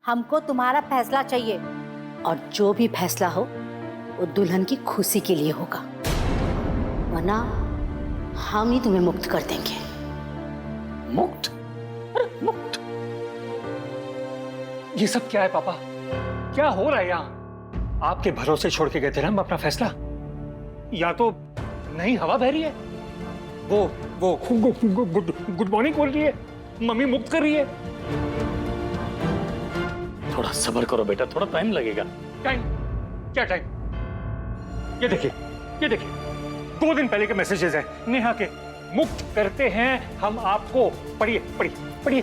हमको तुम्हारा फैसला चाहिए, और जो भी फैसला हो वो दुल्हन की खुशी के लिए होगा, वरना हम ही तुम्हें मुक्त कर देंगे। मुक्त? अरे मुक्त? ये सब क्या है पापा? क्या हो रहा है यहाँ? आपके भरोसे छोड़ के गए थे ना हम अपना फैसला। या तो नई हवा बह रही है, वो गुड मॉर्निंग बोल रही है, मम्मी मुक्त कर रही है। थोड़ा सब्र करो बेटा, थोड़ा टाइम लगेगा। टाइम? क्या टाइम? ये देखिए, ये देखिए, 2 दिन पहले के मैसेजेस हैं नेहा के। मुक्त करते हैं हम आपको। पढ़िए पढ़िए पढ़िए।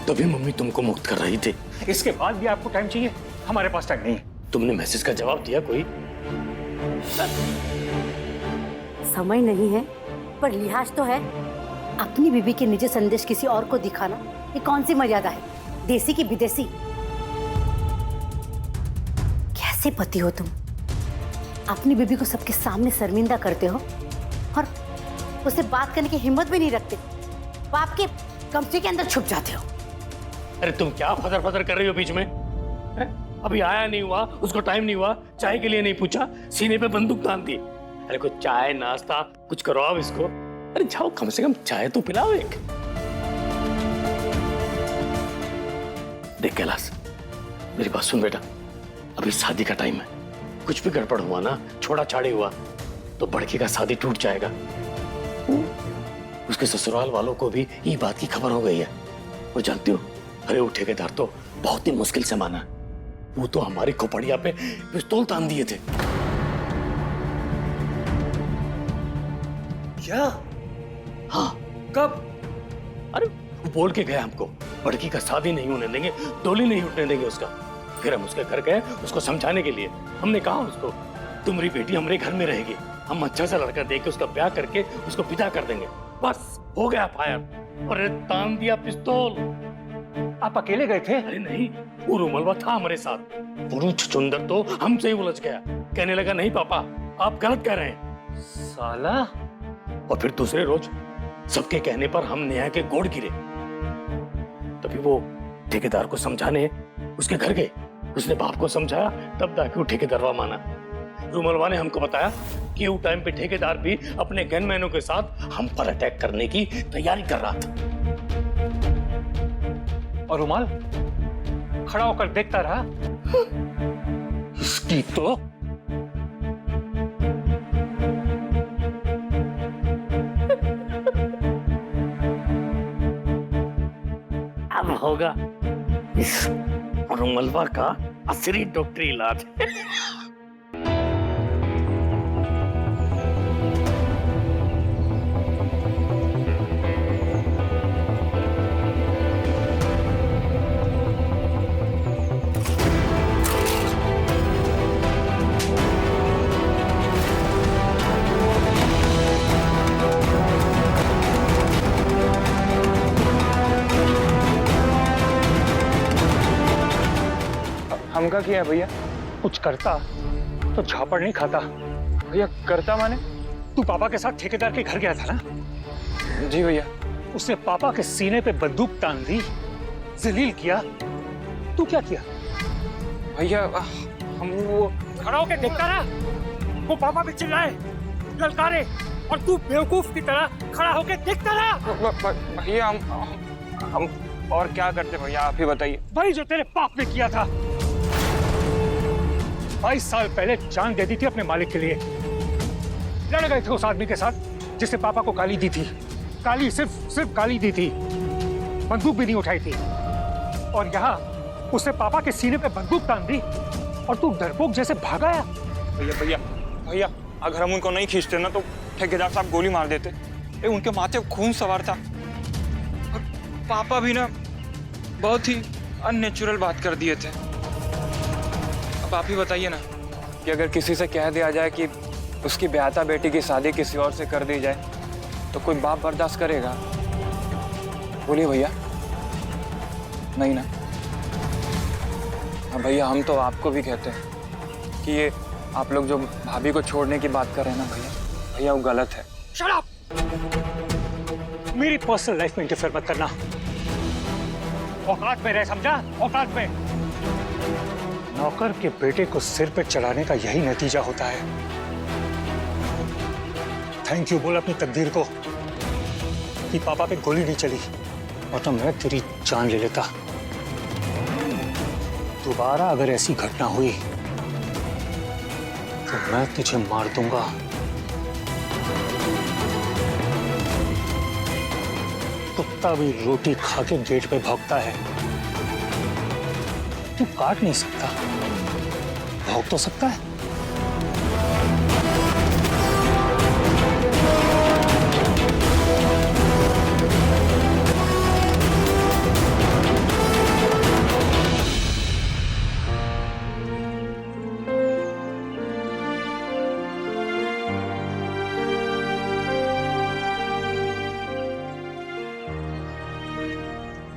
तभी मम्मी तुमको मुक्त कर रही थी। इसके बाद भी आपको टाइम चाहिए? हमारे पास टाइम नहीं है। तुमने मैसेज का जवाब दिया कोई? समय नहीं है पर लिहाज तो है। अपनी बीबी के निजी संदेश किसी और को दिखाना ये कौन सी मर्यादा है? देसी की विदेशी? कैसे पति हो तुम? अपनी बीबी को सबके सामने शर्मिंदा करते हो और उससे बात करने की हिम्मत भी नहीं रखते। बाप के कमरे के अंदर छुप जाते हो। अरे तुम क्या फदर फदर कर रही हो बीच में? अभी आया नहीं हुआ, उसको टाइम नहीं हुआ, चाय के लिए नहीं पूछा, सीने पे बंदूक तान दी। अरे कुछ चाय नाश्ता कुछ करवाओ इसको। अरे जाओ, कम से कम चाय तो पिलाओ एक। देख कैलाश, मेरी बात सुन बेटा, अभी शादी का टाइम है। कुछ भी गड़बड़ हुआ ना, छोड़ा छाड़े हुआ, तो बड़की का शादी टूट जाएगा। उसके ससुराल वालों को भी ये बात की खबर हो गई है। और जानती हो, अरे वो ठेकेदार तो बहुत ही मुश्किल से माना। वो तो हमारी खोपड़िया पे पिस्तौल तान दिए थे। क्या? हाँ। कब? अरे वो बोल के गया हमको, बड़की का शादी नहीं होने देंगे, डोली नहीं उठने देंगे उसका। फिर हम उसके घर गए उसको समझाने के लिए। हमने कहा उसको, तुम्हारी बेटी हमारे घर में रहेगी, हम अच्छा सा लड़का देके उसका ब्याह करके उसको विदा कर देंगे। बस हो गया फायर। और तान दिया पिस्तौल। आप अकेले गए थे? अरे नहीं, वो रुमलवा था हमारे साथ। पुरु छुचुंदर तो हमसे ही उलझ गया, कहने लगा नहीं पापा आप गलत कह रहे हैं। साला। और फिर दूसरे रोज सबके कहने पर हम नेहा के गोड़ गिरे। तभी वो ठेकेदार को समझाने उसके घर गए। उसने बाप को समझाया, तब जाके वो ठेकेदारवा माना। रुमलवा ने हमको बताया कि वो टाइम पे ठेकेदार भी अपने गनमैनों के साथ हम पर अटैक करने की तैयारी कर रहा था। और रुमाल खड़ा होकर देखता रहा। इसकी तो अब होगा इस रुमलवा का असली डॉक्टरी इलाज। हमका क्या है भैया? कुछ करता तो झापड़ नहीं खाता। भैया करता माने? तू पापा के साथ ठेकेदार के घर गया था ना? जी भैया। उसने पापा के सीने पे बंदूक तान दी, जलील किया। तू क्या किया? भैया हम वो खड़ा होकर देखता रहा। वो पापा भी चिल्लाए, ललकारे, और तू बेवकूफ की तरह खड़ा होकर देखता रहा। भैया हम और क्या करते भैया, आप ही बताइए। भाई जो तेरे पाप ने किया था। 22 साल पहले जान दे दी थी अपने मालिक के लिए। लड़ गए थे उस आदमी के साथ जिसने पापा को गाली दी थी। गाली सिर्फ गाली दी थी, बंदूक भी नहीं उठाई थी। और यहाँ उसने पापा के सीने पे बंदूक तान दी और तू डरपोक जैसे भाग आया। भैया अगर हम उनको नहीं खींचते ना तो ठेकेदार साहब गोली मार देते। उनके माथे खून सवार था। और पापा भी ना बहुत ही अननेचुरल बात कर दिए थे। अब आप ही बताइए ना कि अगर किसी से कह दिया जाए कि उसकी ब्याहता बेटी की शादी किसी और से कर दी जाए तो कोई बाप बर्दाश्त करेगा? बोलिए भैया, नहीं ना? हाँ भैया, हम तो आपको भी कहते हैं कि ये आप लोग जो भाभी को छोड़ने की बात कर रहे हैं ना भैया, वो गलत है। Shut up! मेरी पर्सनल लाइफ में इंटरफेयर मत करना। औकात में रह, समझा? औकात में। नौकर के बेटे को सिर पे चढ़ाने का यही नतीजा होता है। थैंक यू बोल अपनी तकदीर को कि पापा पे गोली नहीं चली, और तो मैं तेरी जान ले लेता। दोबारा अगर ऐसी घटना हुई तो मैं तुझे मार दूंगा। कुत्ता भी रोटी खा के गेट पे भौंकता है। तू काट नहीं सकता, भौंक तो सकता है।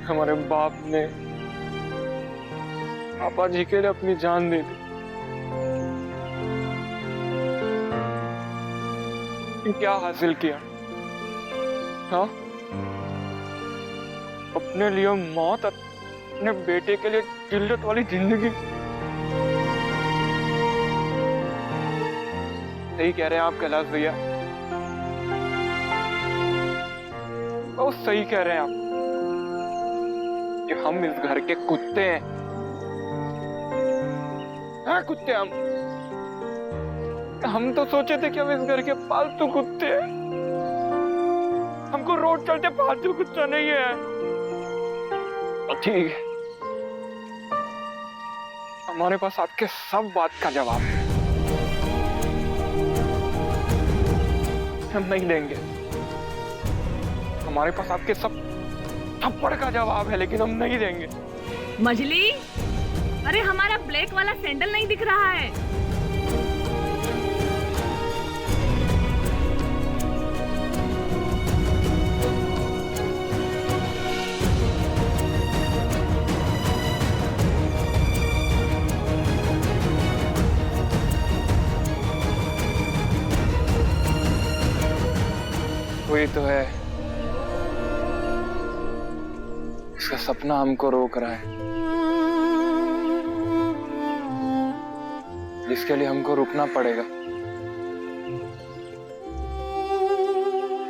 हमारे बाप ने पापा जी के लिए अपनी जान दे दी। क्या हासिल किया? हाँ, अपने लिए मौत, अपने बेटे के लिए जिल्लत वाली जिंदगी। सही कह रहे हैं आप कैलाश भैया, बहुत सही कह रहे हैं आप कि हम इस घर के कुत्ते हैं। हाँ, कुत्ते हम तो सोचे थे कि हम इस घर के पालतू कुत्ते हैं। हमको रोड चलते पालतू कुत्ता नहीं है। ठीक है, हमारे पास आपके सब बात का जवाब है। हम नहीं देंगे। हमारे पास आपके सब थप्पड़ का जवाब है, लेकिन हम नहीं देंगे। मजली, अरे हमारा ब्लैक वाला सैंडल नहीं दिख रहा है। वही तो है, इसका सपना हमको रोक रहा है, जिसके लिए हमको रुकना पड़ेगा।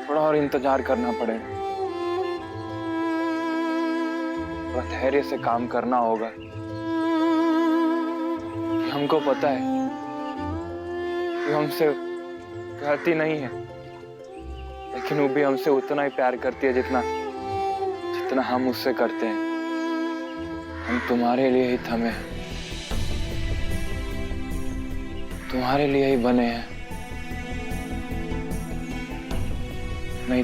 थोड़ा और इंतजार करना पड़ेगा, थोड़ा धैर्य से काम करना होगा। हमको पता है कि हमसे करती नहीं है, लेकिन वो भी हमसे उतना ही प्यार करती है जितना हम उससे करते हैं। हम तुम्हारे लिए ही थमे हैं, तुम्हारे लिए ही बने हैं। नहीं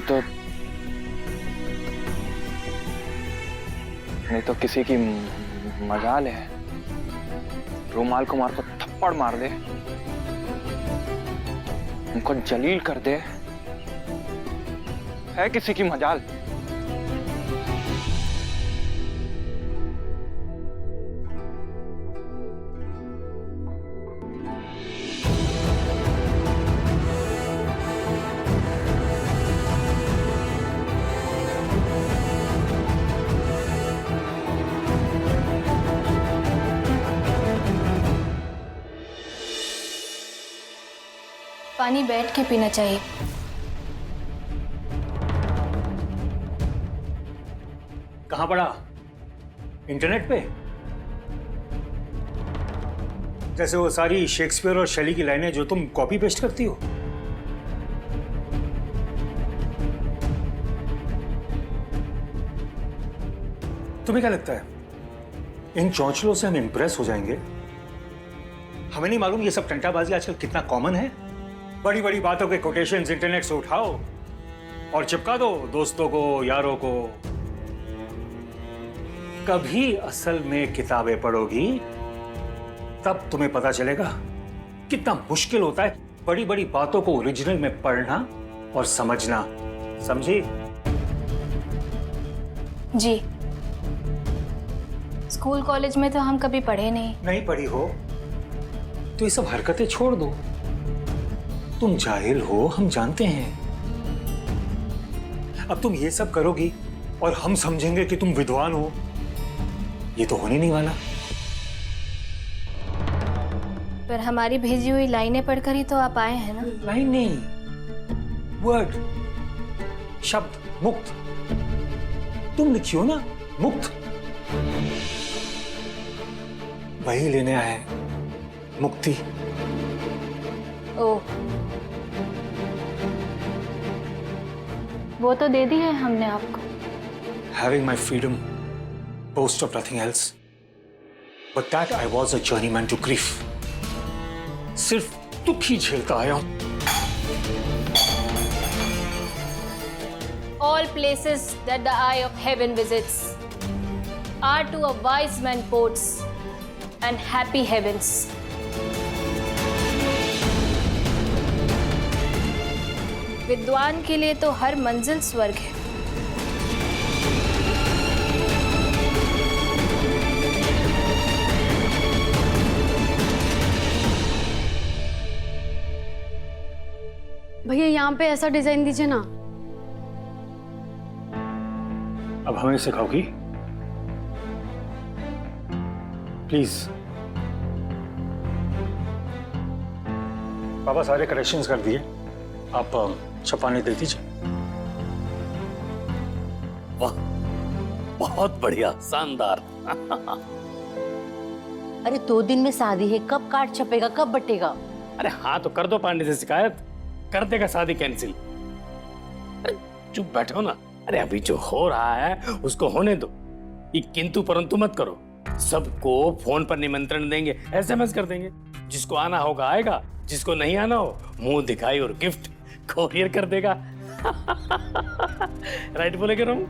तो किसी की मजाल है, रुमाल को मार को थप्पड़ मार दे, उनको जलील कर दे, है किसी की मजाल? पानी बैठ के पीना चाहिए। कहाँ पढ़ा? इंटरनेट पे? जैसे वो सारी शेक्सपियर और शैली की लाइनें जो तुम कॉपी पेस्ट करती हो। तुम्हें क्या लगता है इन चौंचलों से हम इंप्रेस हो जाएंगे? हमें नहीं मालूम ये सब टंटाबाजी आजकल कितना कॉमन है। बड़ी बड़ी बातों के कोटेशंस इंटरनेट से उठाओ और चिपका दो दोस्तों को, यारों को। कभी असल में किताबें पढ़ोगी तब तुम्हें पता चलेगा कितना मुश्किल होता है बड़ी बड़ी बातों को ओरिजिनल में पढ़ना और समझना। समझी? जी, स्कूल कॉलेज में तो हम कभी पढ़े नहीं पढ़ी हो तो ये सब हरकतें छोड़ दो। तुम जाहिल हो, हम जानते हैं, अब तुम ये सब करोगी और हम समझेंगे कि तुम विद्वान हो, ये तो होने नहीं वाला। पर हमारी भेजी हुई लाइनें पढ़कर ही तो आप आए हैं ना। लाइन नहीं, वर्ड, शब्द, मुक्त। तुम लिखी हो ना मुक्त, वही लेने आए हैं, मुक्ति। ओह, वो तो दे दी है हमने आपको। Having my freedom, boast of nothing else. But that I was a journeyman to grief. सिर्फ दुख ही झेलता आया हूं। All places that the eye of heaven visits are to a wise man ports and happy heavens. विद्वान के लिए तो हर मंजिल स्वर्ग है। भैया यहाँ पे ऐसा डिजाइन दीजिए ना। अब हमें सिखाओगी प्लीज। पापा सारे करेक्शंस कर दिए, आप छपाने दे दीजिए। वाह, बहुत बढ़िया, शानदार। अरे 2 दिन में शादी है, कब कार्ड छपेगा, कब बटेगा? अरे हाँ तो कर दो पांडे से शिकायत, कर देगा शादी कैंसिल। अरे चुप बैठो ना। अरे अभी जो हो रहा है उसको होने दो, ये किंतु परंतु मत करो। सबको फोन पर निमंत्रण देंगे, एसएमएस कर देंगे। जिसको आना होगा आएगा, जिसको नहीं आना हो मुंह दिखाई और गिफ्ट कोरियर कर देगा। राइट बोले कह रहा हूं?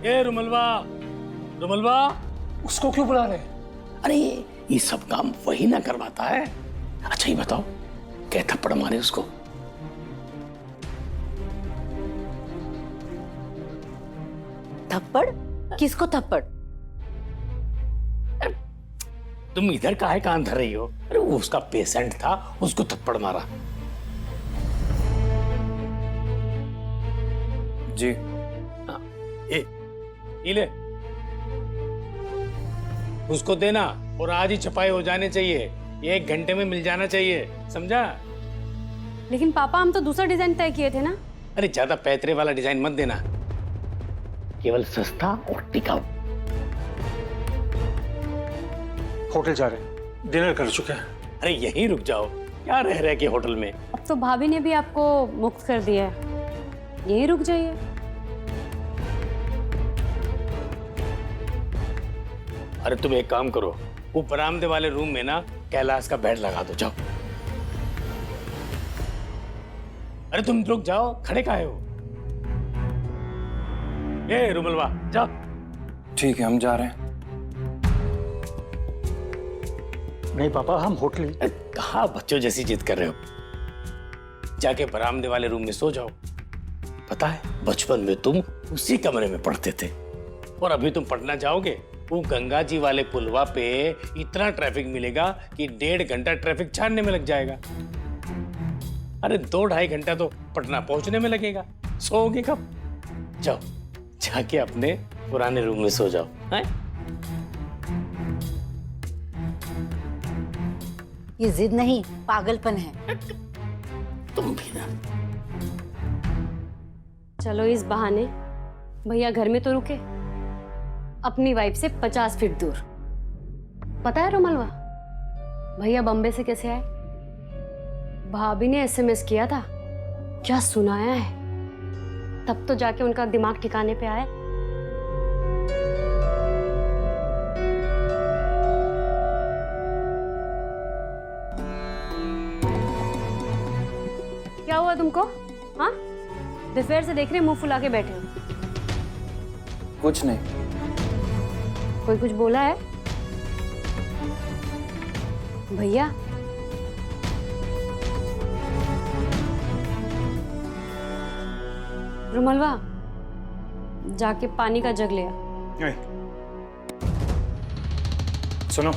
ए रुमलवा, रुमलवा, उसको क्यों बुला रहे? अरे ये सब काम वही ना करवाता है। अच्छा ये बताओ, क्या थप्पड़ मारे उसको? थप्पड़? किसको थप्पड़? तुम इधर काहे कान धर रही हो? अरे वो उसका पेशेंट था, उसको थप्पड़ मारा। जी हाँ, ये ले, उसको देना और आज ही छपाई हो जाने चाहिए। 1 घंटे में मिल जाना चाहिए, समझा? लेकिन पापा हम तो दूसरा डिजाइन तय किए थे ना। अरे ज्यादा पैतरे वाला डिजाइन मत देना, केवल सस्ता और टिकाऊ। होटल जा रहे हैं, डिनर कर चुके हैं। अरे यहीं रुक जाओ, क्या रह रहे के होटल में? अब तो भाभी ने भी आपको मुक्त कर दिया है, यहीं रुक जाइए। अरे तुम एक काम करो, वो बरामदे वाले रूम में ना कैलाश का बेड लगा दो, जाओ। अरे तुम रुक जाओ, खड़े काहे हो? ए रुमलवा, जाओ। ठीक है, हम जा रहे हैं। नहीं पापा, हम होटल ही। कहाँ बच्चों जैसी जिद कर रहे हो? जाके बरामदे वाले रूम में सो जाओ। पता है बचपन में तुम उसी कमरे में पढ़ते थे, और अभी तुम पढ़ना जाओगे वो गंगा जी वाले पुलवा पे इतना ट्रैफिक मिलेगा कि 1.5 घंटा ट्रैफिक छानने में लग जाएगा। अरे 2-2.5 घंटा तो पटना पहुंचने में लगेगा। सोओगे कब? जाओ, जाके अपने पुराने रूम में सो जाओ। हैं? ये जिद नहीं, पागलपन है। तुम भी ना। चलो इस बहाने भैया घर में तो रुके, अपनी वाइफ से 50 फीट दूर। पता है रुमलवा, भैया बॉम्बे से कैसे आए? भाभी ने एसएमएस किया था, क्या सुनाया है, तब तो जाके उनका दिमाग ठिकाने पे आया। क्या हुआ तुमको? हाँ, दोपहर से देख रहे मुंह फुला के बैठे हो। कुछ नहीं। कोई कुछ बोला है? भैया रुमलवा, जाके पानी का जग ले आ। नहीं। सुनो,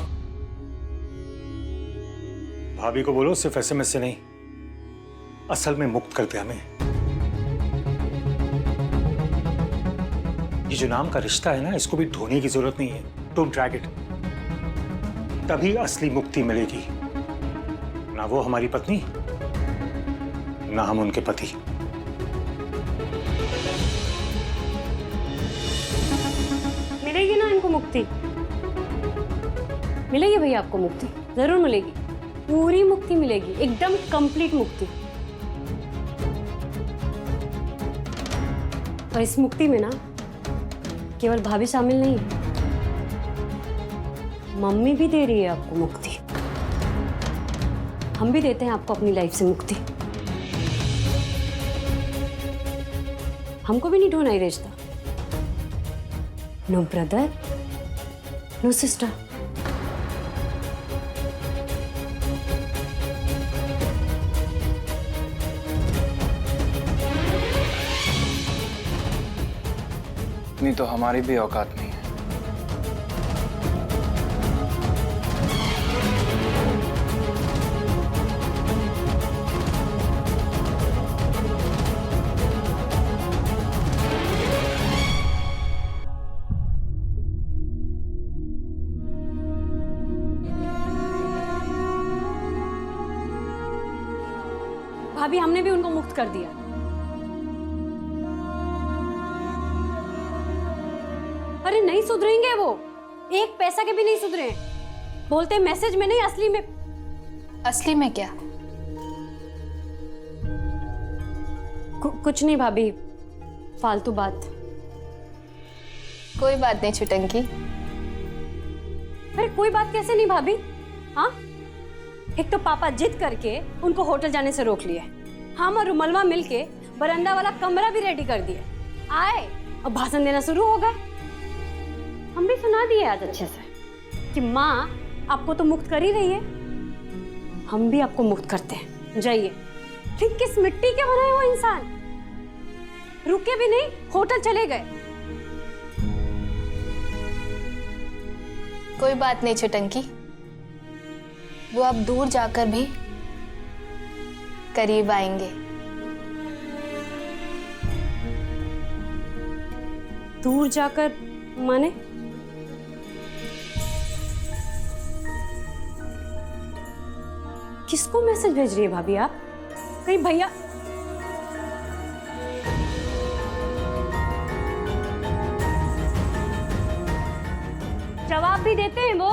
भाभी को बोलो सिर्फ एसएमएस से नहीं, असल में मुक्त कर दिया हमें। ये जो नाम का रिश्ता है ना, इसको भी ढोने की जरूरत नहीं है। Don't drag it. तभी असली मुक्ति मिलेगी। ना वो हमारी पत्नी, ना हम उनके पति। मिलेगी ना इनको मुक्ति? मिलेगी भैया आपको मुक्ति, जरूर मिलेगी। पूरी मुक्ति मिलेगी, एकदम कंप्लीट मुक्ति। और इस मुक्ति में ना केवल भाभी शामिल नहीं है, मम्मी भी दे रही है आपको मुक्ति। हम भी देते हैं आपको अपनी लाइफ से मुक्ति। हमको भी नहीं ढूंढना ही रिश्ता। No brother, no sister. इतनी तो हमारी भी औकात नहीं है। भाभी हमने भी उनको मुक्त कर दिया। अरे नहीं सुधरेंगे वो, एक पैसा के भी नहीं सुधरे। बोलते मैसेज में नहीं, असली में। असली में क्या? कुछ नहीं भाभी, फालतू बात। कोई बात नहीं छुटंकी। अरे कोई बात कैसे नहीं भाभी? हाँ, एक तो पापा जिद करके उनको होटल जाने से रोक लिए, हम और रुमलवा मिलके बरंदा वाला कमरा भी रेडी कर दिए। आए और भाषण देना शुरू हो गए। हम भी सुना दिए आज अच्छे से कि माँ आपको तो मुक्त कर ही रही है, हम भी आपको मुक्त करते हैं, जाइए। फिर किस मिट्टी के बनाए वो इंसान, रुके भी नहीं, होटल चले गए। कोई बात नहीं छुटंकी, वो अब दूर जाकर भी करीब आएंगे। दूर जाकर माने? किसको मैसेज भेज रही है भाभी आप? कहीं भैया? जवाब भी देते हैं वो।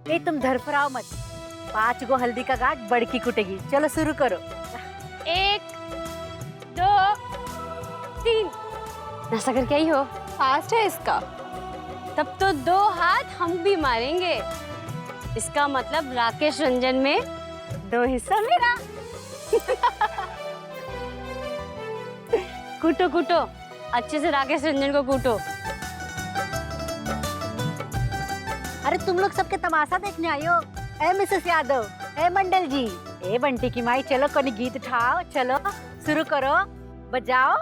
ए तुम धरफराओ मत, 5 गो हल्दी का गांठ बड़की कुटेगी। चलो शुरू करो। 1 2 3। नाश्ता करके आई हो? फास्ट है इसका। तब तो 2 हाथ हम भी मारेंगे। इसका मतलब राकेश रंजन में 2 हिस्सा मेरा। कूटो कूटो, अच्छे से राकेश रंजन को कूटो। अरे तुम लोग सबके तमाशा देखने आई हो। ए मिसेस यादव, ए मंडल जी, ए बंटी की माई, चलो कोई गीत उठाओ। चलो शुरू करो, बजाओ।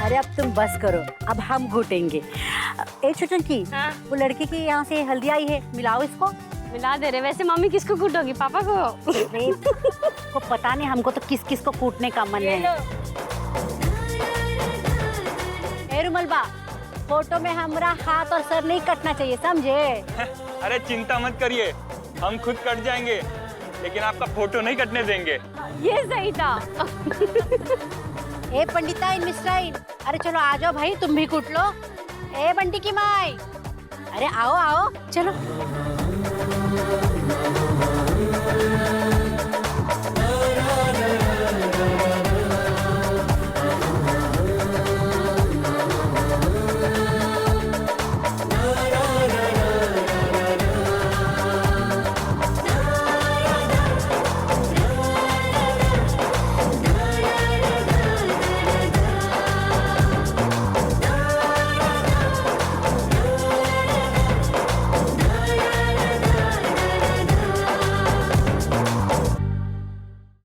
अरे अब तुम बस करो, अब हम घुटेंगे। ए छुटंकी, वो लड़की की यहाँ से हल्दी आई है, मिलाओ इसको। मिला दे रहे। वैसे मम्मी किसको कूटोगी, पापा को? अरे, को पता नहीं, हमको तो किस किस को कूटने का मन है। ए रुमलबा, फोटो में हमारा हाथ और सर नहीं कटना चाहिए, समझे? अरे चिंता मत करिए, हम खुद कट जाएंगे, लेकिन आपका फोटो नहीं कटने देंगे। ये सही था। ए पंडिता इन मिश्राइन, अरे चलो आ जाओ भाई, तुम भी कूट लो। ए बंटी की माई, अरे आओ आओ, चलो।